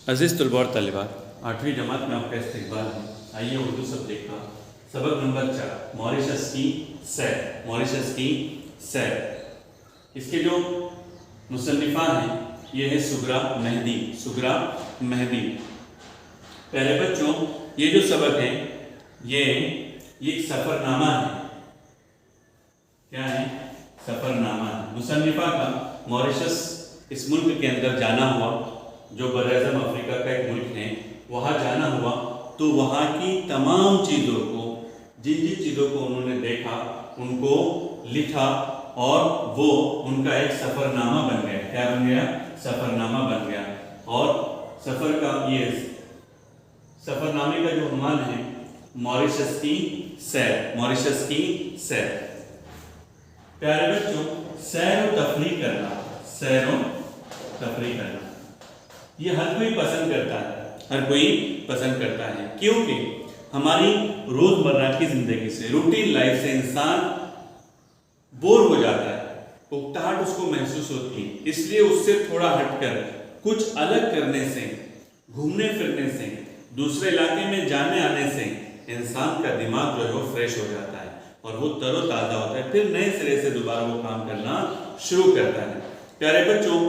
अज़ीज़ तलबा और तालिबात, 8वीं जमात में आपका इस्तकबाल है। आइए उर्दू सब्जेक्ट का सबक नंबर 4 मॉरिशस की सैर। मॉरिशस की सैर, इसके जो मुसन्निफ़ा हैं ये है सुगरा मेहदी। सुगरा मेहदी। पहले बच्चों, ये जो सबक है ये एक सफ़रनामा है। क्या है? सफ़रनामा है। मुसन्निफ़ा का मॉरिशस इस मुल्क के अंदर जाना हुआ, जो बरअज़म अफ्रीका का एक मुल्क है, वहाँ जाना हुआ तो वहाँ की तमाम चीज़ों को, जिन जिन चीज़ों को उन्होंने देखा उनको लिखा और वो उनका एक सफ़रनामा बन गया। क्या बन गया? सफ़रनामा बन गया। और सफ़र का ये सफ़रनामे का जो उन्वान है मॉरिशस की सैर। मॉरिशस की सैर। प्यारे बच्चों, सैर और तफरीह करना, सैर और तफरीह करना ये हर कोई पसंद करता है। हर कोई पसंद करता है क्योंकि हमारी रोजमर्रा की जिंदगी से, रूटीन लाइफ से इंसान बोर हो जाता है, उकताहट उसको महसूस होती है। इसलिए उससे थोड़ा हटकर कुछ अलग करने से, घूमने फिरने से, दूसरे इलाके में जाने आने से इंसान का दिमाग जो है वो फ्रेश हो जाता है और वो तरोताज़ा होता है। फिर नए सिरे से दोबारा वो काम करना शुरू करता है। प्यारे बच्चों,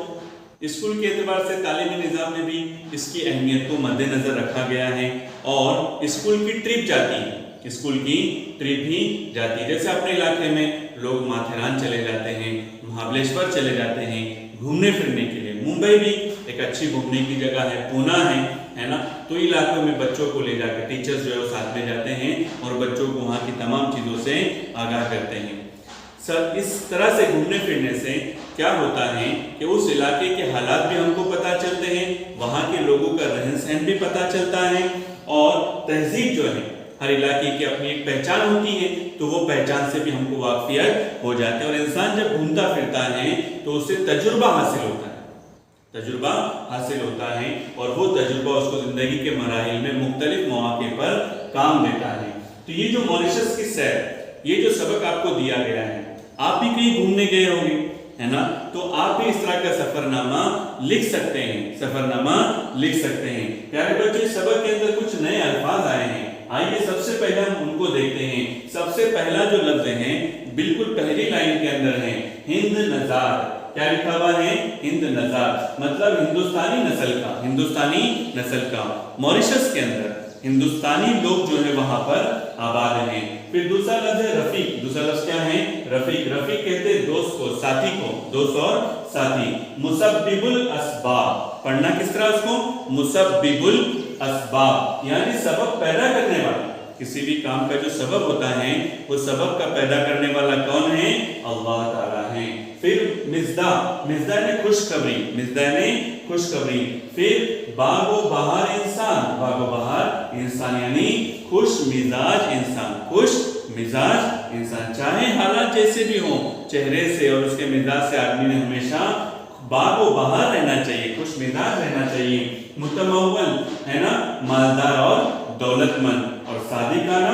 स्कूल के एतबार से तालीमी निज़ाम में भी इसकी अहमियत को मद्देनज़र रखा गया है और स्कूल की ट्रिप जाती है। स्कूल की ट्रिप भी जाती है। जैसे अपने इलाके में लोग माथेरान चले जाते हैं, महाबलेश्वर चले जाते हैं घूमने फिरने के लिए। मुंबई भी एक अच्छी घूमने की जगह है, पूना है ना। तो इलाकों में बच्चों को ले जाकर टीचर्स जो है वो साथ में जाते हैं और बच्चों को वहाँ की तमाम चीज़ों से आगाह करते हैं। सर, इस तरह से घूमने फिरने से क्या होता है कि उस इलाके के हालात भी हमको पता चलते हैं, वहाँ के लोगों का रहन सहन भी पता चलता है और तहजीब जो है, हर इलाके की अपनी एक पहचान होती है, तो वो पहचान से भी हमको वाकिफियत हो जाते हैं। और इंसान जब घूमता फिरता है तो उससे तजुर्बा हासिल होता है। तजुर्बा हासिल होता है और वो तजुर्बा उसको ज़िंदगी के मराहिल में मुख्तलिफ मौके पर काम देता है। तो ये जो मॉरिशस की सैर, ये जो सबक आपको दिया गया है, आप भी कहीं घूमने गए होंगे, है ना, तो आप भी इस तरह का सफरनामा लिख सकते हैं। सफरनामा लिख सकते हैं। प्यारे बच्चों, इस सबक के अंदर कुछ नए अल्फाज आए हैं। आइए सबसे पहले हम उनको देखते हैं। सबसे पहला जो लफ्ज है बिल्कुल पहली लाइन के अंदर है, हिंद नज़ार। क्या लिखा हुआ है? हिंद नज़ार, मतलब हिंदुस्तानी नस्ल का। हिंदुस्तानी नस्ल का मॉरिशस के अंदर हिंदुस्तानी लोग जो है वहां पर आबाद हैं। फिर दूसरा लफ्ज है रफीक। दूसरा लफ्ज क्या है? रफीक। रफीक कहते हैं दोस्त को, साथी को, दोस्त और साथी। मुसब्बिबुल अस्बाब, पढ़ना किस तरह उसको? मुसब्बिबुल अस्बाब, यानी सबब पैदा करने वाला। किसी भी काम का जो सबब होता है वो सबब का पैदा करने वाला कौन है? अल्लाह ताला है। फिर मिज़दा, मिज़दा ने खुशखबरी, मिज़दा ने खुशखबरी। फिर बागो बहार इंसान, बागो बहार इंसान यानी खुश मिजाज इंसान, खुश मिजाज इंसान। चाहे हालात जैसे भी हो, चेहरे से और उसके मिजाज से आदमी ने हमेशा बागो बहार रहना चाहिए, खुश मिजाज रहना चाहिए। मुतमव्वल है ना, मालदार और दौलतमंद। और सादिकाना,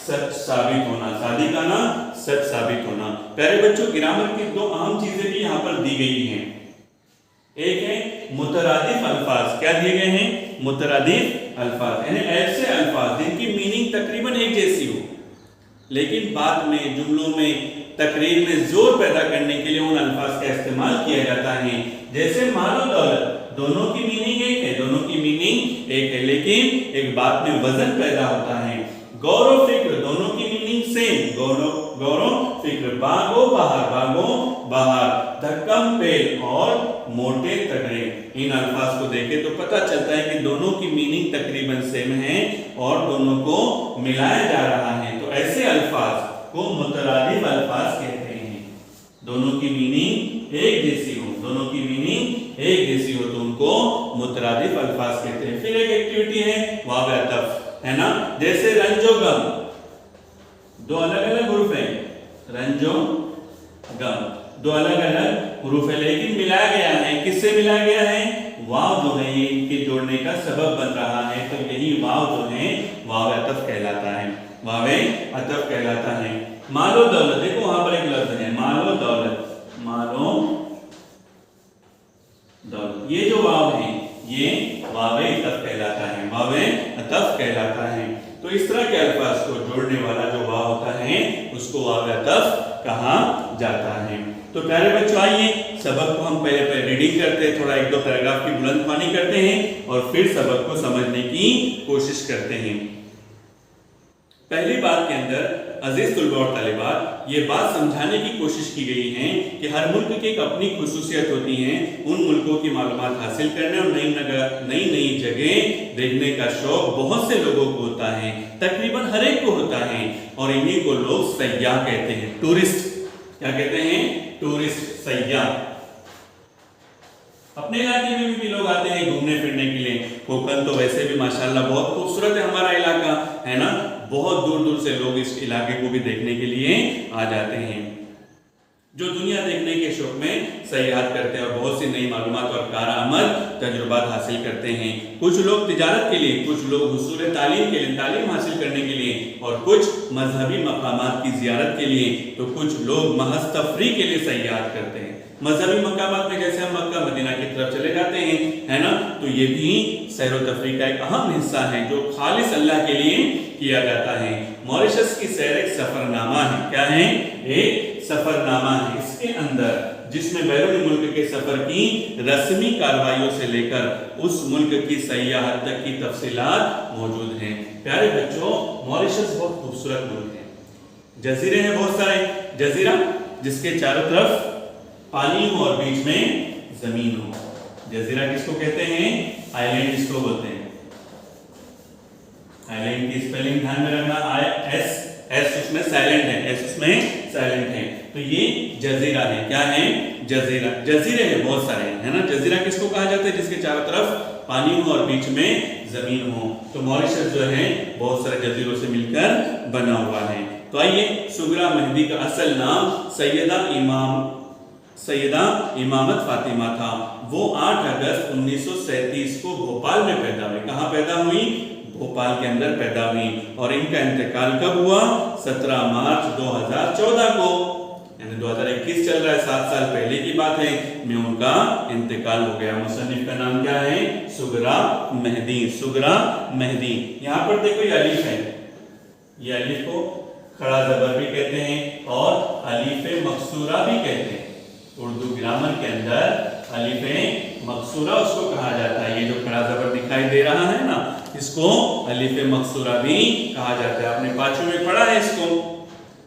सच साबित होना, सादिकाना सच साबित होना। प्यारे बच्चों, ग्रामर की दो अहम चीजें भी यहाँ पर दी गई हैं। एक है मुतरादिफ अल्फाज। क्या दिए गए हैं? मुतरादिफ अल्फाज, यानी ऐसे अल्फाज जिनकी मीनिंग तकरीबन एक जैसी हो, लेकिन बाद में जुमलों में, तकरीर में जोर पैदा करने के लिए उन अल्फाज का इस्तेमाल किया जाता है। जैसे मालो दौलत, दोनों की मीनिंग एक है, दोनों की मीनिंग एक है, लेकिन एक बात में वजन पैदा होता है। गौरव फिक्र, दोनों की मीनिंग सेम, गौरव गौरव फिक्र। बागो बहार, बागो बहार। धक्कम पेल और मोटे तगड़े। इन अल्फाज को देखे तो पता चलता है कि दोनों की मीनिंग तकरीबन सेम है और दोनों को मिलाया जा रहा है। तो ऐसे अल्फाज को मुतरादिफ अल्फाज कहते हैं। दोनों की मीनिंग एक जैसी हो, दोनों की मीनिंग एक जैसी हो तो उनको मुतरादिफ अल्फाज कहते हैं। फिर एक एक्टिविटी है वाव अतफ, है ना। जैसे रंजो गम, दो अलग अलग हुरूफ हैं, रंजो गम, दो अलग अलग हुरूफ है, लेकिन मिलाया गया है। किससे मिलाया गया है? वाव जो है ये इनके जोड़ने का सबब बन रहा है। तो यही वाव जो है वाव अतफ कहलाता है, वाव अतफ कहलाता है। मालो दौलत, देखो वहां पर एक लफ्ज है मालो दौलत, मालो दौलत। ये जो वाव है ये वावे अतफ कहलाता है, वावे अतफ कहलाता है। तो इस तरह के अल्फाज को जोड़ने वाला जो वाव होता है उसको वावे अतफ कहा जाता है। तो प्यारे बच्चों, आइए सबक को हम पहले रीडिंग करते हैं, थोड़ा एक दो पैराग्राफ की बुलंदख्वानी करते हैं और फिर सबक को समझने की कोशिश करते हैं। पहली बात के अंदर अजीज तुलबा और तालिबात ये बात समझाने की कोशिश की गई है कि हर मुल्क की एक अपनी खुसूसियत होती है। उन मुल्कों की मालूमात हासिल करने और नई नई जगह देखने का शौक बहुत से लोगों को होता है, तकरीबन हर एक को होता है और इन्हीं को लोग सयाह कहते हैं, टूरिस्ट। क्या कहते हैं? टूरिस्ट, सयाह। अपने इलाके में भी लोग आते हैं घूमने फिरने के लिए। कोकण तो वैसे भी माशाल्लाह बहुत खूबसूरत है हमारा इलाका, है ना। बहुत दूर दूर से लोग इस इलाके को भी देखने के लिए आ जाते हैं, जो दुनिया देखने के शौक में सयाहत करते हैं और बहुत सी नई मालूमात और कारआमद तजुर्बात हासिल करते हैं। कुछ लोग तिजारत के लिए, कुछ लोग हुसूल तालीम के लिए, तालीम हासिल करने के लिए, और कुछ मजहबी मकामात की जियारत के लिए, तो कुछ लोग महज तफरी के लिए सयाहत करते हैं। मजहबी मकामात में जैसे हम मक्का मदीना की तरफ चले जाते हैं, है ना, तो ये भी सैर व तफरी का एक अहम हिस्सा है जो खालिस अल्लाह के लिए किया जाता है। मॉरिशस की सैर एक सफरनामा है। क्या है? एक सफरनामा है। इसके अंदर जिसमें बैरून मुल्क के सफर की रस्मी कार्रवाइयों से लेकर उस मुल्क की सयाहत तक की तफसीलात मौजूद हैं। प्यारे बच्चों, मॉरिशस बहुत खूबसूरत मुल्क है। जजीरे हैं बहुत सारे। जजीरा जिसके चारों तरफ पानी हो और बीच में जमीन हो, जजीरा किसको कहते हैं? आइलैंड इसको बोलते हैं। आइलैंड की स्पेलिंग ध्यान में रखना, एस उसमें साइलेंट है, एस उसमें साइलेंट है। तो ये जजीरा है। क्या है? जजीरा। जजीरे हैं बहुत सारे, है ना। जजीरा किसको कहा जाता है? जिसके चारों तरफ पानी हो और बीच में जमीन हो। तो मॉरिशस जो है बहुत सारे जजीरों से मिलकर बना हुआ है। तो आइए, सुगरा मेहदी का असल नाम सैयदा इमामत फातिमा था। वो 8 अगस्त 1937 को भोपाल में पैदा हुई। कहाँ पैदा हुई? भोपाल के अंदर पैदा हुई। और इनका इंतकाल कब हुआ? 17 मार्च 2014 को, यानी 2021 चल रहा है, 7 साल पहले की बात है, में उनका इंतकाल हो गया। मुसन्निफ का नाम क्या है? सुगरा मेहदी। सुगरा मेहदी। यहाँ पर देखो ये अलीफ है, ये अलीफ को खड़ा जबर भी कहते हैं और अलीफे मकसूरा भी कहते हैं। उर्दू ग्रामर के अंदर अलीफे मकसूरा उसको कहा जाता है। ये जो खड़ा जबर दिखाई दे रहा है ना, इसको अलीफे मकसूरा भी कहा जाता है। आपने पांचवी में पढ़ा है इसको।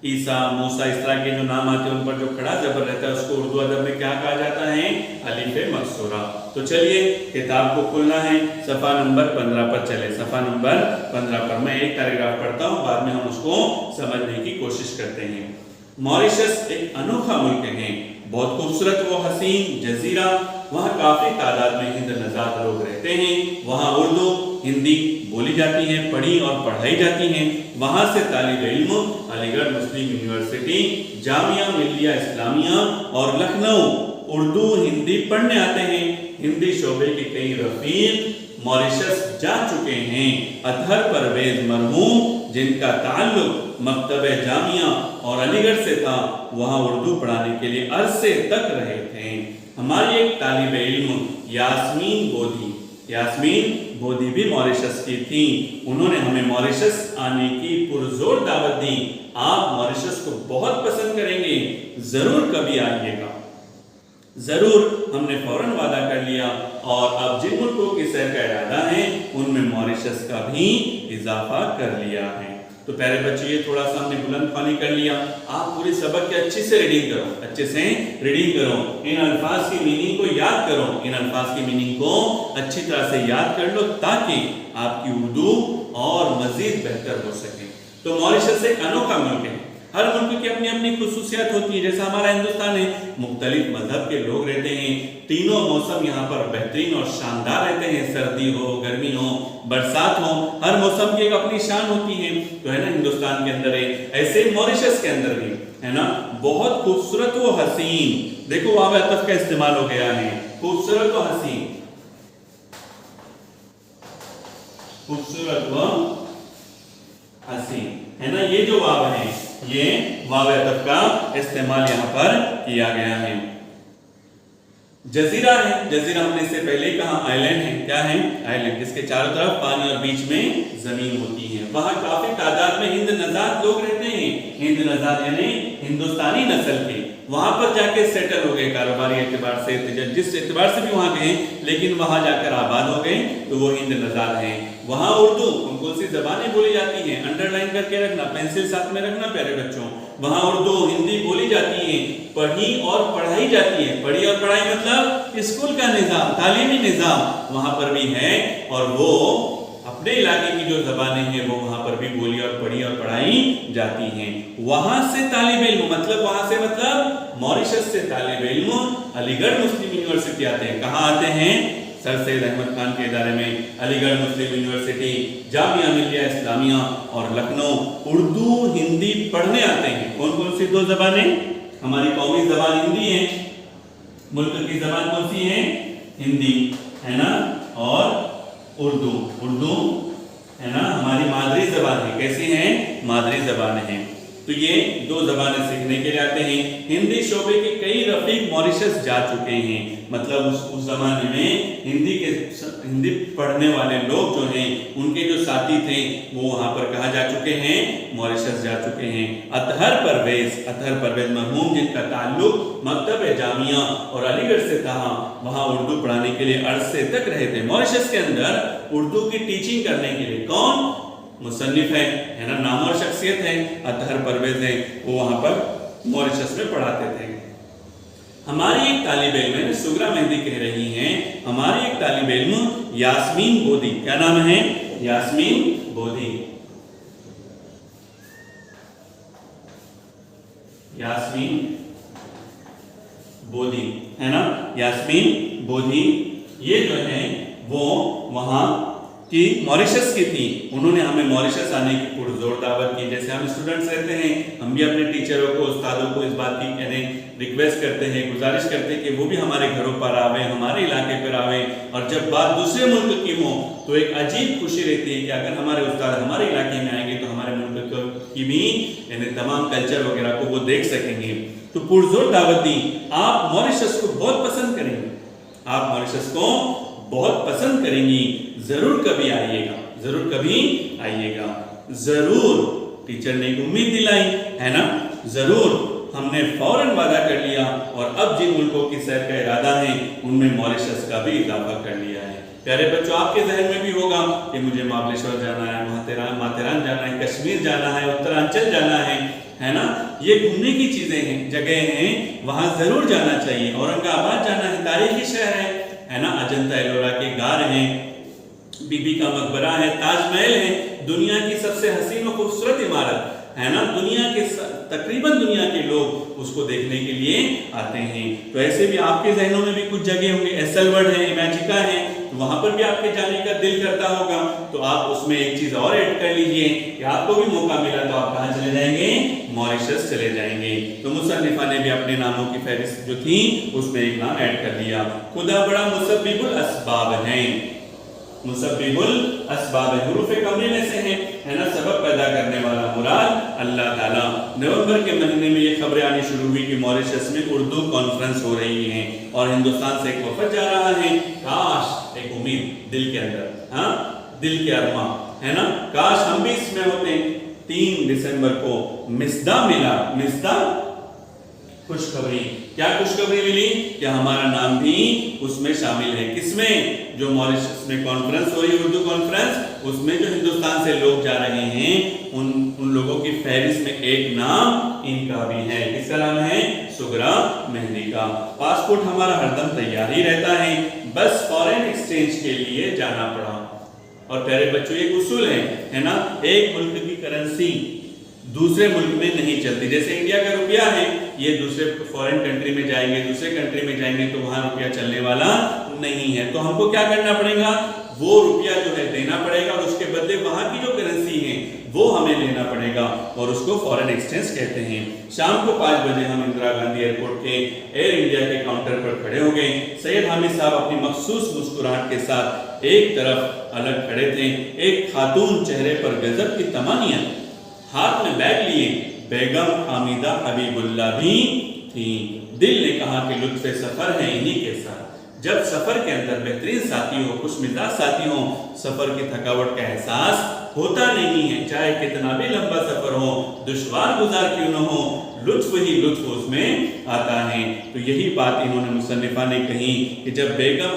ईसा, मूसा, इस तरह के जो नाम आते हैं उन पर जो खड़ा जबर रहता है उसको उर्दू अदब में क्या कहा जाता है? अलीफे मकसूरा। तो चलिए किताब को खोलना है, सफा नंबर 15 पर चले। सफा नंबर 15 पर मैं एक पैराग्राफ पढ़ता हूँ, बाद में हम उसको समझने की कोशिश करते हैं। मॉरिशस एक अनोखा मुल्क है, बहुत खूबसूरत वो हसीन जजीरा। वहाँ काफी तादाद में हिंद नजाद लोग रहते हैं। वहाँ उर्दू हिंदी बोली जाती है, पढ़ी और पढ़ाई जाती है। वहाँ से तालिब इल्म अलीगढ़ मुस्लिम यूनिवर्सिटी, जामिया मिल्लिया इस्लामिया और लखनऊ उर्दू हिंदी पढ़ने आते हैं। हिंदी शोबे के कई रफीक मॉरिशस जा चुके हैं। अतहर परवेज मरहूम जिनका ताल्लुक मकतबे जामिया और अलीगढ़ से था, वहाँ उर्दू पढ़ाने के लिए अरसे तक रहे थे। हमारी एक तालिबे इल्म यास्मीन बोधी भी मॉरिशस की थी। उन्होंने हमें मॉरिशस आने की पुरजोर दावत दी। आप मॉरिशस को बहुत पसंद करेंगे, जरूर कभी आइएगा। जरूर, हमने फौरन वादा कर लिया और अब जिन मुल्कों की सैर का इरादा है उनमें मॉरिशस का भी इजाफा कर लिया है। तो प्यारे बच्चे, ये थोड़ा सा हमने बुलंदख्वानी कर लिया। आप पूरी सबक की अच्छे से रीडिंग करो, अच्छे से रीडिंग करो। इन अल्फाज की मीनिंग को याद करो, इन अल्फाज की मीनिंग को अच्छी तरह से याद कर लो ताकि आपकी उर्दू और मजीद बेहतर हो सके। तो मॉरिशस एक अनोखा मुल्क है। हर मुल्क की अपनी अपनी खुसूसियत होती है। जैसा हमारा हिंदुस्तान है, मुख्तलिफ मजहब के लोग रहते हैं। तीनों मौसम यहाँ पर बेहतरीन और शानदार रहते हैं। सर्दी हो, गर्मी हो, बरसात हो, हर मौसम की एक अपनी शान होती है। तो है ना, हिंदुस्तान के अंदर है, ऐसे मॉरिशस के अंदर भी है ना, बहुत खूबसूरत व हसीन। देखो वाव अतफ का इस्तेमाल हो गया है, खूबसूरत व हसीन, खूबसूरत व हसीन, है ना। ये जो वाव है, ये वाव अतफ का इस्तेमाल यहाँ पर किया गया है। जजीरा है, जजीरा हमने इससे पहले ही कहा, आइलैंड है, क्या है? आइलैंड, जिसके चारों तरफ पानी और बीच में जमीन होती है। वहां काफी तादाद में हिंद नजाद लोग रहते हैं, हिंद नजाद यानी हिंदुस्तानी नस्ल के। वहां पर जाके सेटल हो गए, कारोबारी एतबार से, जिस एतबार से भी वहां गए, लेकिन वहां जाकर आबाद हो गए, तो वो हिंद नजाद हैं। वहां उर्दू, कौन सी जबानें बोली जाती हैं, अंडरलाइन करके रखना, पेंसिल साथ में रखना प्यारे बच्चों। वहां उर्दू हिंदी बोली जाती है, पढ़ी और पढ़ाई जाती है। पढ़ी और पढ़ाई मतलब स्कूल का निजाम, तालीमी निजाम वहां पर भी है, और वो अपने इलाके की जो जबानें हैं वो वहां पर भी बोली और पढ़ी और पढ़ाई जाती हैं। वहां से तालिब इल्म, मतलब वहां से मतलब मॉरिशस से तालिब इल्म अलीगढ़ मुस्लिम यूनिवर्सिटी आते हैं। कहाँ आते हैं? सर सैयद अहमद खान के इदारे में अलीगढ़ मुस्लिम यूनिवर्सिटी, जामिया मिलिया इस्लामिया और लखनऊ उर्दू हिंदी पढ़ने आते हैं। कौन कौन सी दो जबानें? हमारी कौमी जबान हिंदी है, मुल्क की जबान कौन सी है? हिंदी है ना, और उर्दू, उर्दू है ना हमारी मादरी जबान है। कैसी है? मादरी जबान है। तो ये दो जबानें सीखने के लिए आते हैं। हिंदी शोबे के कई रफीक मॉरिशस जा चुके हैं, मतलब उस जमाने में हिंदी पढ़ने वाले लोग जो हैं, उनके जो साथी थे वो वहां पर कहा जा चुके हैं? मॉरिशस जा चुके हैं। अतहर परवेज मरहूम, जिनका ताल्लुक मकतब जामिया और अलीगढ़ से था, वहां उर्दू पढ़ाने के लिए अरसे तक रहे थे। मॉरिशस के अंदर उर्दू की टीचिंग करने के लिए कौन मुसन्निफ है ना, नाम और शख्सियत है, अतहर परवेज है, वो वहां पर मॉरिशस में पढ़ाते थे। हमारी एक तालिब इल्म, सुगरा मेहंदी कह रही हैं, हमारी एक तालिब इल्म यास्मीन बोधी, क्या नाम है? यास्मीन बोधी, यास्मीन बोधी है ना, यास्मीन बोधी, ये जो है वो वहां कि मॉरिशस की थी। उन्होंने हमें मॉरिशस आने की पुरजोर दावत की। जैसे हम स्टूडेंट्स रहते हैं, हम भी अपने टीचरों को, उस्तादों को इस बात की कहने रिक्वेस्ट करते हैं, गुजारिश करते हैं कि वो भी हमारे घरों पर आवे, हमारे इलाके पर आवे। और जब बात दूसरे मुल्क की हो तो एक अजीब खुशी रहती है कि अगर हमारे उस्ताद हमारे इलाके में आएंगे तो हमारे मुल्क की भी यानी तमाम कल्चर वगैरह को वो देख सकेंगे। तो पुरजोर दावत दी। आप मॉरिशस को बहुत पसंद करेंगे, आप मॉरिशस को बहुत पसंद करेंगी, जरूर कभी आइएगा, जरूर कभी आइएगा, जरूर। टीचर ने एक उम्मीद दिलाई है ना, जरूर। हमने फौरन वादा कर लिया, और अब जिन मुल्कों की सैर का इरादा है उनमें मॉरिशस का भी इजाफा कर लिया है। प्यारे बच्चों, आपके जहन में भी होगा कि मुझे महाबलेश्वर जाना है, माथेरान जाना है, कश्मीर जाना है, उत्तरांचल जाना है ना। ये घूमने की चीजें हैं, जगह हैं, वहां जरूर जाना चाहिए। औरंगाबाद जाना है, तारीखी शहर है ना, अजंता एलोरा के गार हैं, बीबी का मकबरा है, ताजमहल है, दुनिया की सबसे हसीन और खूबसूरत इमारत है ना, तकरीबन दुनिया के लोग उसको देखने के लिए आते हैं। तो ऐसे भी आपके जहनों में भी कुछ जगह होंगे, एसलवर्ड है, इमेजिका है, तो वहां पर भी आपके जाने का दिल करता होगा। तो आप उसमें एक चीज और ऐड कर लीजिए कि आपको भी मौका मिला तो आप कहां चले जाएंगे? मॉरिशस चले जाएंगे। तो मुसन्निफा ने भी अपने नामों की फहरिस्त जो थी उसमें एक नाम ऐड कर लिया। खुदा बड़ा मुसब्बिबुल अस्बाब है, मुसब्बिबुल अस्बाब हुरूफ कमरी में से है ना, सबब पैदा करने वाला मुराद अल्लाह ताला। नवंबर के महीने में ये खबरें आनी शुरू हुई कि मॉरिशस में उर्दू कॉन्फ्रेंस हो रही है और हिंदुस्तान से एक वफद जा रहा है। काश, एक उम्मीद दिल के अंदर, हाँ दिल के अरमा है ना, काश हम भी इसमें होते। 3 दिसंबर को मिस्दा मिला, मिस्दा खुशखबरी। क्या खुशखबरी मिली? कि हमारा नाम भी उसमें शामिल है। किसमें? जो मॉरिशस में कॉन्फ्रेंस हो रही, उर्दू कॉन्फ्रेंस, उसमें जो हिंदुस्तान से लोग जा रहे हैं उन लोगों की फहरिस्त में एक नाम इनका भी है। किसका नाम है? सुगरा मेहंदी का। पासपोर्ट हमारा हरदम तैयार ही रहता है, बस फॉरेन एक्सचेंज के लिए जाना पड़ा। और प्यारे बच्चों, एक उसूल है ना, एक मुल्क की करेंसी दूसरे मुल्क में नहीं चलती। जैसे इंडिया का रुपया है, ये दूसरे फॉरेन कंट्री में जाएंगे, दूसरे कंट्री में जाएंगे तो वहां रुपया चलने वाला नहीं है। तो हमको क्या करना पड़ेगा? वो रुपया जो है देना पड़ेगा और उसके बदले वहां की जो करेंसी है वो हमें लेना पड़ेगा और उसको फॉरेन एक्सचेंज कहते हैं। शाम को 5 बजे हम इंदिरा गांधी एयरपोर्ट के एयर इंडिया के काउंटर पर खड़े हो गए। सैयद हामिद साहब अपनी मखसूस मुस्कुराहट के साथ एक तरफ अलग खड़े थे। एक खातून, चेहरे पर गजब की तमानियत, हाथ में बैग लिए बेगम हामिदा हबीबुल्ला भी थी। दिल ने कहा कि लुत्फ़े सफर है इन्हीं के साथ। जब सफर के अंदर बेहतरीन साथी हो, खुशमिजाज साथी हो, सफर की थकावट का एहसास होता नहीं है। चाहे कितना भी लंबा सफर हो, दुश्वार गुजार क्यों न हो, लुत्फ ही लुत्फ उसमें आता है। तो यही बात इन्होंने मुसन्निफा ने कही कि जब बेगम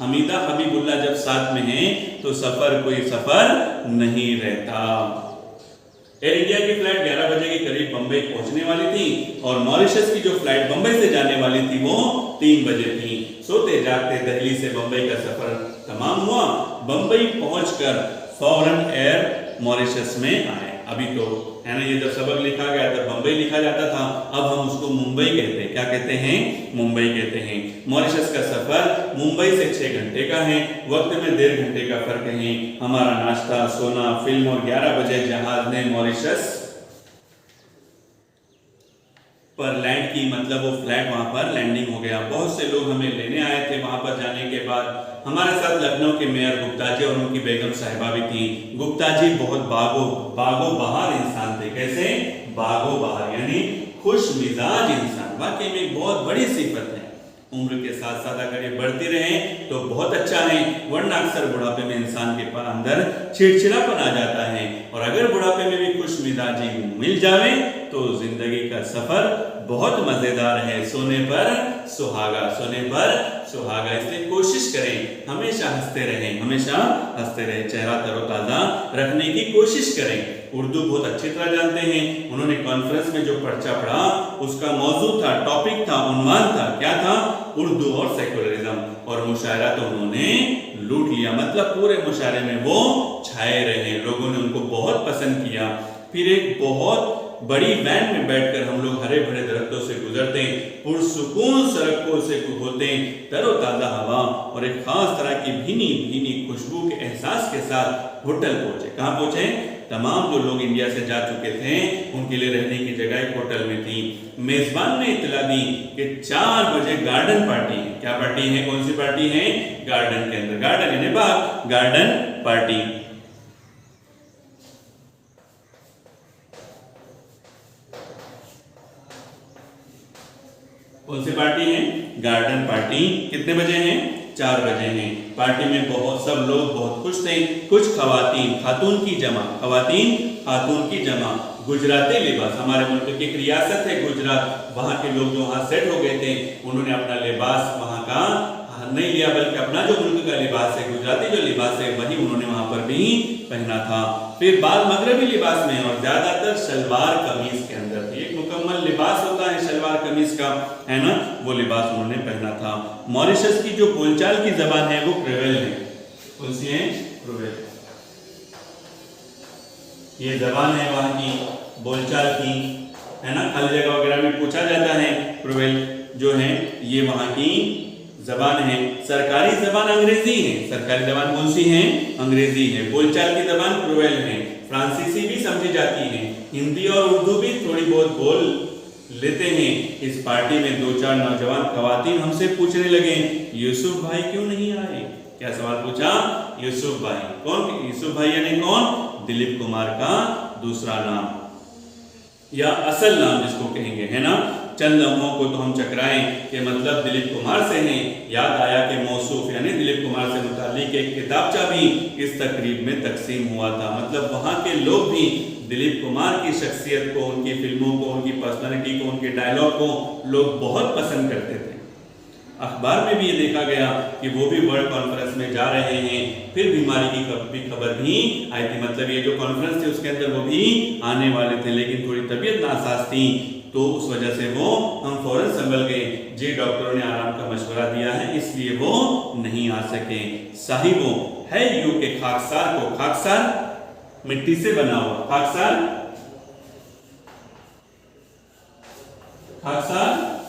हमीदा हबीबुल्लाह जब साथ में हैं तो सफर कोई सफर नहीं रहता। एयर इंडिया की फ्लाइट 11 बजे के करीब बंबई पहुंचने वाली थी और मॉरिशस की जो फ्लाइट बंबई से जाने वाली थी वो 3 बजे थी। सोते जागते दिल्ली से बंबई का सफर तमाम हुआ। बंबई पहुंचकर फौरन एयर मॉरिशस में आए। अभी तो है ना, ये जब सबक लिखा गया तब बंबई लिखा जाता था, अब हम उसको मुंबई कहते हैं। क्या कहते हैं? मुंबई कहते हैं। मॉरिशस का सफर मुंबई से 6 घंटे का है, वक्त में 1.5 घंटे का फर्क है। हमारा नाश्ता, सोना, फिल्म और 11 बजे जहाज ने मॉरिशस पर लैंड की, मतलब वो फ्लाइट वहां पर लैंडिंग हो गया। बहुत से लोग हमें लेने आए थे। वहां पर जाने के बाद हमारे साथ लखनऊ के मेयर गुप्ता जी और उनकी बेगम साहिबा भी थी। गुप्ता जी बहुत बागो बहार इंसान थे। कैसे? बागो बहार यानी खुश मिजाज इंसान। वाकई में एक बहुत बड़ी सिफत है। उम्र के साथ साथ अगर ये बढ़ती रहे तो बहुत अच्छा है, वरना अक्सर बुढ़ापे में इंसान के अंदर चिड़चिड़ापन आ जाता है। और अगर बुढ़ापे में भी खुश मिजाजी मिल जावे तो जिंदगी का सफर बहुत मजेदार है। सोने पर सुहागा, सोने पर सुहागा। इसलिए कोशिश करें हमेशा हंसते रहें, हमेशा हंसते रहें, चेहरा तरोताजा रखने की कोशिश करें। उर्दू बहुत अच्छी तरह जानते हैं। उन्होंने कॉन्फ्रेंस में जो पर्चा पढ़ा उसका मौजू था, टॉपिक था, उन्वान था। क्या था? उर्दू और सेकुलरिज्म। और मुशायरा तो उन्होंने लूट लिया, मतलब पूरे मुशायरे में वो छाए रहे। लोगों ने उनको बहुत पसंद किया। फिर एक बहुत बड़ी वैन में बैठकर हम लोग हरे भरे दरख्तों से गुजरते, पुरसुकून सड़कों से होते, तरोताजा हवा और एक खास तरह की भीनी भीनी खुशबू के एहसास के साथ होटल पहुंचे। कहाँ पहुंचे? तमाम जो लोग इंडिया से जा चुके थे उनके लिए रहने की जगह एक होटल में थी। मेजबान ने इत्तला दी कि 4 बजे गार्डन पार्टी है। क्या पार्टी है? कौन सी पार्टी है? गार्डन के अंदर, गार्डन यानी बाग, गार्डन पार्टी। कौन सी पार्टी है? Garden party. कितने बजे है? 4 बजे हैं। पार्टी में बहुत सब लोग बहुत खुश थे। कुछ खातून की जमा गुजराती लिबास, हमारे मुल्क की एक रियासत है गुजरात, वहाँ के लोग जो वहाँ सेट हो गए थे उन्होंने अपना लिबास वहाँ का नहीं लिया बल्कि अपना जो मुल्क का लिबास है, गुजराती जो लिबास है वही उन्होंने वहाँ पर भी पहना था। फिर बाद मगरबी लिबास में और ज्यादातर शलवार कमीज के अंदर थी। एक मुकम्मल लिबास होता है शलवार कमीज का, है ना, वो लिबास उन्होंने पहना था। मॉरिशस की जो बोलचाल की जबान है वो क्रेओल है। कौन सी है? क्रेओल। ये जबान है वहाँ की बोलचाल की, है ना। खाली जगह वगैरह में पूछा जाता है। क्रेओल जो है ये वहाँ की जबान है। सरकारी जबान अंग्रेजी है। सरकारी जबान कौन सी है? अंग्रेजी है। बोलचाल की जबान क्रेओल है। फ्रांसीसी भी समझी जाती है। हिंदी और उर्दू भी थोड़ी बहुत बोल लेते हैं। इस पार्टी में 2-4 नौजवान खवातीन हमसे पूछने लगे, यूसुफ भाई क्यों नहीं आए? क्या सवाल पूछा? यूसुफ भाई। कौन? यूसुफ भाई यानी कौन? दिलीप कुमार का दूसरा नाम या असल नाम जिसको कहेंगे, है ना। चंद लम्हों को तो हम चकराएं कि मतलब दिलीप कुमार से हैं। याद आया कि मौसूफ यानी दिलीप कुमार से मुताल्लिक एक किताबचा भी इस तकरीब में तकसीम हुआ था। मतलब वहाँ के लोग भी दिलीप कुमार की शख्सियत को, उनकी फिल्मों को, उनकी पर्सनालिटी को, उनके डायलॉग को लोग बहुत पसंद करते थे। अखबार में भी ये देखा गया कि वो भी वर्ल्ड कॉन्फ्रेंस में जा रहे हैं। फिर बीमारी की खबर भी आई थी, मतलब ये जो कॉन्फ्रेंस थी उसके अंदर वो भी आने वाले थे, लेकिन थोड़ी तबीयत नासाज थी तो उस वजह से वो हम फौरन संभल गए। जी डॉक्टरों ने आराम का मशवरा दिया है इसलिए वो नहीं आ सके। साहिबों है यू के खाकसार को, खाकसार मिट्टी से बना हुआ, खाकसार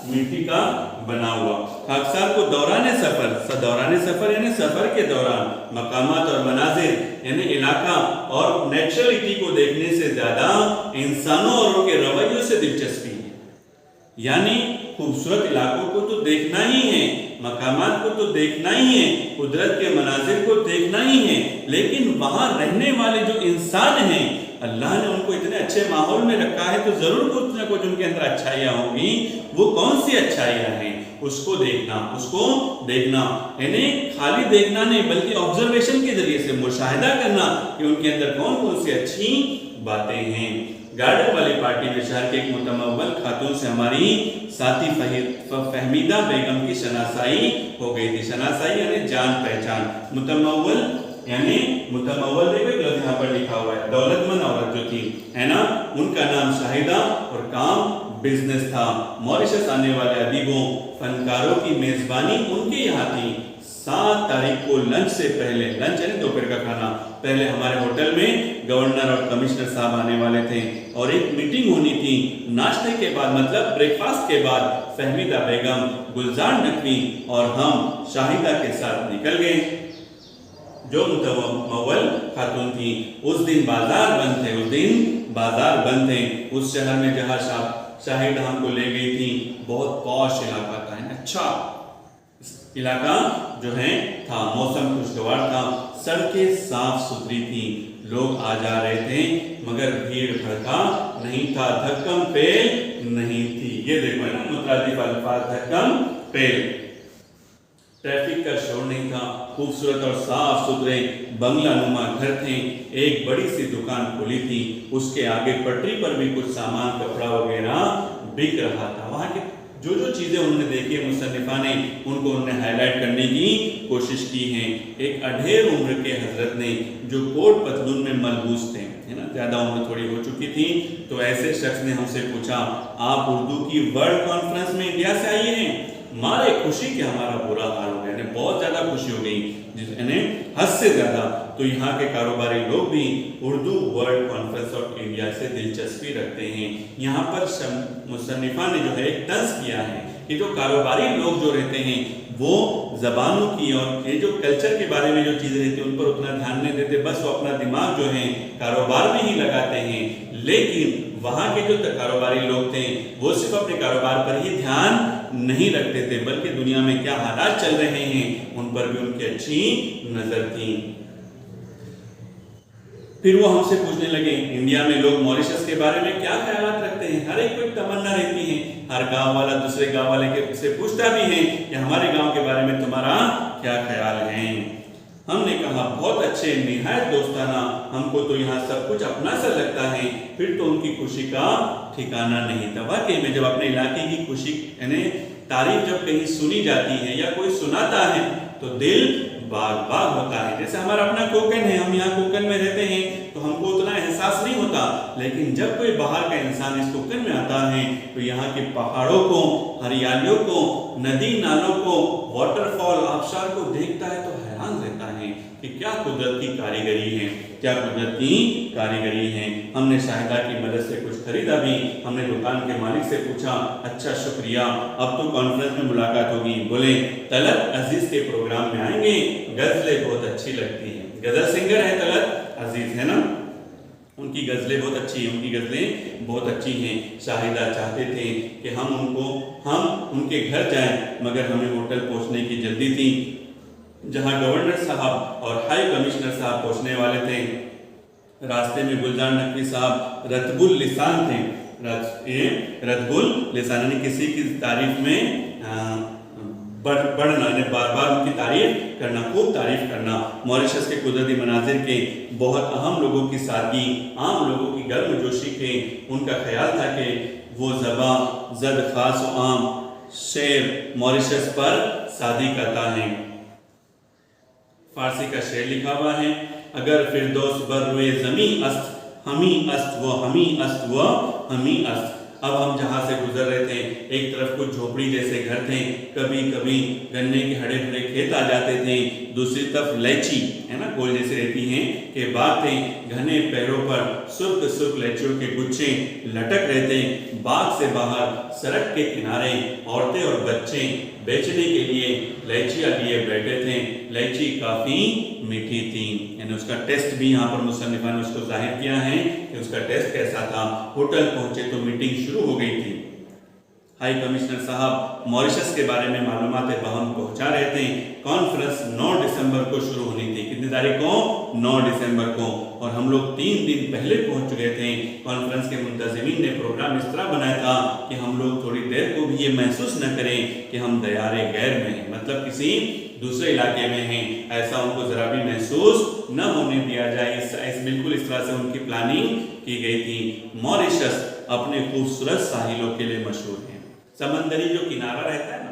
मिट्टी का बना हुआ। खाकसार को दौरान सफर यानी सफर के दौरान मकामात और मनाजिर यानी इलाका और नेचुरलिटी को देखने से ज्यादा इंसानों और उनके रवैयों से दिलचस्पी है। यानी खूबसूरत इलाकों को तो देखना ही है, मकामात को तो देखना ही है, कुदरत के मनाजिर को देखना ही है, लेकिन वहां रहने वाले जो इंसान हैं अल्लाह ने उनको इतने अच्छे माहौल में रखा है तो जरूर कुछ ना कुछ उनके अंदर अच्छाइयाँ होंगी। वो कौन सी अच्छाइयाँ हैं उसको देखना यानी खाली देखना नहीं बल्कि ऑब्जर्वेशन के जरिए से मुशाहिदा करना कि उनके अंदर कौन कौन सी अच्छी बातें हैं। गार्डन वाली पार्टी में शहर के एक मुतमव्वल खातून से हमारी साथी फहमीदा बेगम की शनासाई हो गई थी। शनासाई यानी जान पहचान, मुतमव्वल यानी मुतमव्वल देखो यहाँ पर लिखा हुआ है, दौलतमंद औरत जो थी है ना, उनका नाम शाहिदा और काम बिजनेस था। मॉरिशस आने वाले अदीबों फनकारों की मेजबानी उनके यहाँ थी। 7 तारीख को लंच से पहले, लंच यानी दोपहर का खाना, पहले हमारे होटल में गवर्नर और कमिश्नर साहब आने वाले थे और एक मीटिंग होनी थी। नाश्ते के बाद मतलब ब्रेकफास्ट के बाद फहमीदा बेगम, गुलजार नकवी और हम शाहिदा के साथ निकल गए जो मुतमव्वल खातून थी। उस दिन बाजार बंद थे। उस शहर में जहाँ शाहिदा हमको ले गई थी बहुत पॉश इलाका था, अच्छा इलाका जो है था, मौसम खुशगवार था, सड़कें साफ सुथरी थी, लोग आ जा रहे थे मगर भीड़ भड़का नहीं था, धक्कम पेल नहीं थी। ये देखो है ना मुतरादिफ अल्फाज, धक्कम पेल। ट्रैफिक का शोर नहीं था, खूबसूरत और साफ सुथरे बंगला नुमा घर थे। एक बड़ी सी दुकान खुली थी, उसके आगे पटरी पर भी कुछ सामान कपड़ा वगैरह बिक रहा था। वहां के जो जो चीजें उन्होंने देखी है मुसन्निफा ने उनको उन्होंने हाईलाइट करने की कोशिश की है। एक अढेर उम्र के हजरत ने जो कोट पतलून में मलबूस थे, है ना, ज्यादा उम्र थोड़ी हो चुकी थी, तो ऐसे शख्स ने हमसे पूछा आप उर्दू की वर्ल्ड कॉन्फ्रेंस में इंडिया से आइए हैं? मारे खुशी के हमारा बुरा हाल हो गया, बहुत ज्यादा खुशी हो गई, जिसने हद से ज्यादा। तो यहाँ के कारोबारी लोग भी Urdu world conference of India से दिलचस्पी रखते हैं। यहाँ पर मुसन्निफा ने जो है एक तंज किया है कि जो कारोबारी लोग जो रहते हैं वो जबानों की और ये जो कल्चर के बारे में जो चीजें रहती हैं उन पर उतना ध्यान नहीं देते, बस वो अपना दिमाग जो है कारोबार में ही लगाते हैं। लेकिन वहाँ के जो कारोबारी लोग थे वो सिर्फ अपने कारोबार पर ही ध्यान नहीं रखते थे बल्कि दुनिया में क्या हालात चल रहे हैं उन पर भी उनकी अच्छी नजर थी। फिर वो हमसे पूछने लगे इंडिया में लोग मॉरिशस के बारे में क्या ख्याल रखते हैं। हर एक को एक तमन्ना रहती है, हर गांव वाला दूसरे गांव वाले के से पूछता भी है कि हमारे गांव के बारे में तुम्हारा क्या ख्याल है। हमने कहा बहुत अच्छे, निहायत दोस्ताना, हमको तो यहाँ सब कुछ अपना सा लगता है। फिर तो उनकी खुशी का ठिकाना नहीं था। वाकई में जब अपने इलाके की खुशी यानी तारीफ जब कहीं सुनी जाती है या कोई सुनाता है तो दिल बाग बाग होता है। जैसे हमारा अपना कोकन है, हम यहाँ कोकन में रहते हैं तो हमको उतना एहसास नहीं होता, लेकिन जब कोई बाहर का इंसान इस कोकन में आता है तो यहाँ के पहाड़ों को, हरियालियों को, नदी नालों को, वाटरफॉल, आबशार को देखता है तो हैरान रहता है कि क्या कुदरत की कारीगरी है, क्या कुदरत की कारीगरी है। हमने शाहिदा की मदद से कुछ खरीदा भी। हमने दुकान के मालिक से पूछा अच्छा शुक्रिया, अब तो कॉन्फ्रेंस में मुलाकात होगी। बोले तलत अजीज के प्रोग्राम में आएंगे, गजलें बहुत अच्छी लगती हैं। गजल सिंगर है तलत अजीज, है ना, उनकी गजलें बहुत अच्छी हैं, उनकी गजलें बहुत अच्छी हैं। शाहिदा चाहते थे कि हम उनके घर जाएं मगर हमें होटल पहुंचने की जल्दी थी जहां गवर्नर साहब और हाई कमिश्नर साहब पहुंचने वाले थे। रास्ते में गुलजार नकवी साहब रतबुल लिसान थे। रतबुल लिसान यानी किसी की तारीफ में बढ़ना, बार बार उनकी तारीफ करना, खूब तारीफ करना। मॉरिशस के कुदरती मनाजिर के बहुत अहम लोगों की सादगी, आम लोगों की गर्मजोशी के उनका ख्याल था कि वो ज़बा जद खास व आम शेर मॉरिशस पर शादी करता है। फारसी का शेर लिखा हुआ है, अगर फिरदौस बर रुए ज़मी अस्त हमी अस्त व हमी अस्त व हमी अस्त। अब हम जहाँ से गुजर रहे थे एक तरफ कुछ झोपड़ी जैसे घर थे, कभी कभी गन्ने के हरे भरे खेत आ जाते थे, दूसरी तरफ लैची है ना गोल जैसे रहती हैं के बाग थे। घने पैरों पर सुर्ख सुर्ख लैचियों के गुच्छे लटक रहे थे। बाग से बाहर सड़क के किनारे औरतें और बच्चे बेचने के लिए लैचियाँ लिए बैठे थे। लैची काफ़ी मीठी थी, यानी उसका टेस्ट भी यहाँ पर मुसन्निफा ने उसको जाहिर किया है कि उसका टेस्ट कैसा था। होटल पहुंचे तो मीटिंग शुरू हो गई थी। हाई कमिश्नर साहब मॉरिशस के बारे में मालूमात बहम पहुंचा रहे थे। कॉन्फ्रेंस 9 दिसंबर को शुरू होनी थी। कितनी तारीख को, 9 दिसंबर को। और हम लोग 3 दिन पहले पहुंच चुके थे। कॉन्फ्रेंस के मुंतजिमीन ने प्रोग्राम इस तरह बनाया था कि हम लोग थोड़ी देर को भी ये महसूस न करें कि हम दयारे गैर में हैं, मतलब किसी दूसरे इलाके में हैं, ऐसा उनको जरा भी महसूस न होने दिया जाए। बिल्कुल इस तरह से उनकी प्लानिंग की गई थी। मॉरिशस अपने खूबसूरत साहिलों के लिए मशहूर है। समंदरी जो किनारा रहता है ना,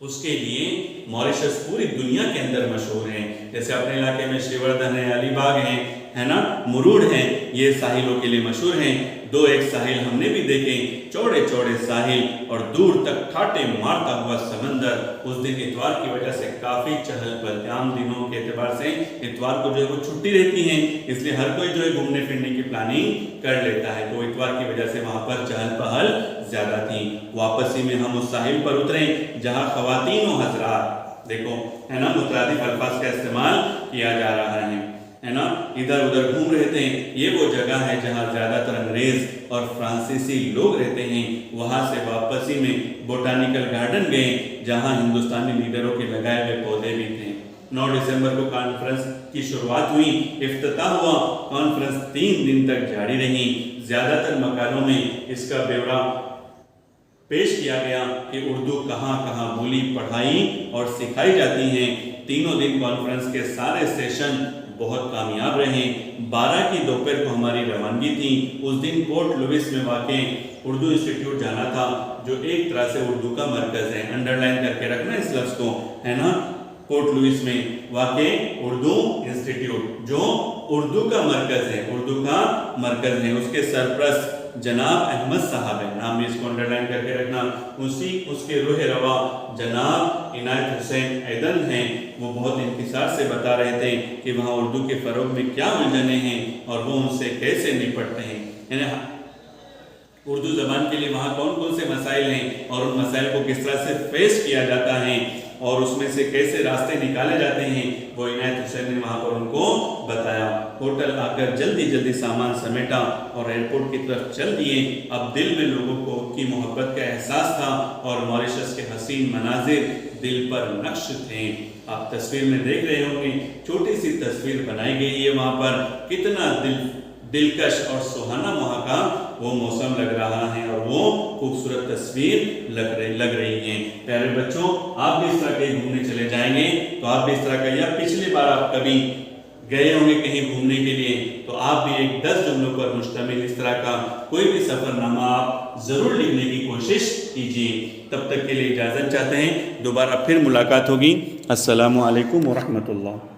उसके लिए मॉरिशस पूरी दुनिया के अंदर मशहूर है। जैसे अपने इलाके में श्रीवर्धन है, अलीबाग है ना, मुरूड है, ये साहिलों के लिए मशहूर हैं। 2-1 साहिल हमने भी देखे, चौड़े चौड़े साहिल और दूर तक ठाटे मारता हुआ समंदर। उस दिन इतवार की वजह से काफी चहल पहल, आम दिनों के एतबार से इतवार को जो है वो छुट्टी रहती है, इसलिए हर कोई जो है घूमने फिरने की प्लानिंग कर लेता है। तो इतवार की वजह से वहां पर चहल पहल ज्यादा थी। वापसी में हम उस साहिल पर उतरे जहां खवातीन और हजरात, देखो है ना, मुतरादिफ अल्फाज का इस्तेमाल किया जा रहा है ना, इधर उधर घूम रहे थे। ये वो जगह है जहां ज्यादातर अंग्रेज और फ्रांसीसी लोग रहते हैं। वहां से वापसी में बोटानिकल गार्डन गए जहां हिंदुस्तानी लीडरों के लगाए हुए पौधे भी थे। 9 दिसंबर को कॉन्फ्रेंस की शुरुआत हुई, इफ्तिताह हुआ। कॉन्फ्रेंस 3 दिन तक जारी रही। ज्यादातर मकानों में इसका ब्यौरा पेश किया गया कि उर्दू कहाँ कहाँ बोली, पढ़ाई और सिखाई जाती है। तीनों दिन कॉन्फ्रेंस के सारे सेशन बहुत कामयाब रहे। 12 की दोपहर को हमारी रवानगी थी। उस दिन पोर्ट लुइस में वाक़ उर्दू इंस्टीट्यूट जाना था, जो एक तरह से उर्दू का मरकज है। अंडरलाइन करके रखना इस लफ्ज़ को, है ना। पोर्ट लुइस में वाक़ उर्दू इंस्टीट्यूट जो उर्दू का मरकज है, उर्दू का मरकज है। उसके सरपरस्त जनाब अहमद साहब है, नाम भी इसको अंडरलाइन करके रखना। उसके रूह रवा जनाब इनायत हुसैन ऐदन हैं। वो बहुत इंतजार से बता रहे थे कि वहाँ उर्दू के फ़रोग में क्या उलझने हैं और वो उनसे कैसे निपटते हैं, यानी उर्दू ज़बान के लिए वहाँ कौन कौन से मसाइल हैं और उन मसाइल को किस तरह से फेस किया जाता है और उसमें से कैसे रास्ते निकाले जाते हैं, वो इनायत हुसैन ने वहाँ पर उनको बताया। होटल आकर जल्दी जल्दी सामान समेटा और एयरपोर्ट की तरफ चल दिए। अब दिल में लोगों को की मोहब्बत का एहसास था और मॉरिशस के हसीन मनाजिर दिल पर नक्श थे। आप तस्वीर में देख रहे होंगे, छोटी सी तस्वीर बनाई गई है वहाँ पर। कितना दिलकश और सुहाना वहाँ का वो मौसम लग रहा है और वो खूबसूरत तस्वीर लग रही है। प्यारे बच्चों, आप भी इस तरह कहीं घूमने चले जाएंगे तो आप भी इस तरह का, या पिछली बार आप कभी गए होंगे कहीं घूमने के लिए, तो आप भी एक 10 जुमलों पर मुश्तमिल इस तरह का कोई भी सफरनामा आप जरूर लिखने की कोशिश कीजिए। तब तक के लिए इजाज़त चाहते हैं, दोबारा फिर मुलाकात होगी। अस्सलामु अलैकुम व रहमतुल्लाह।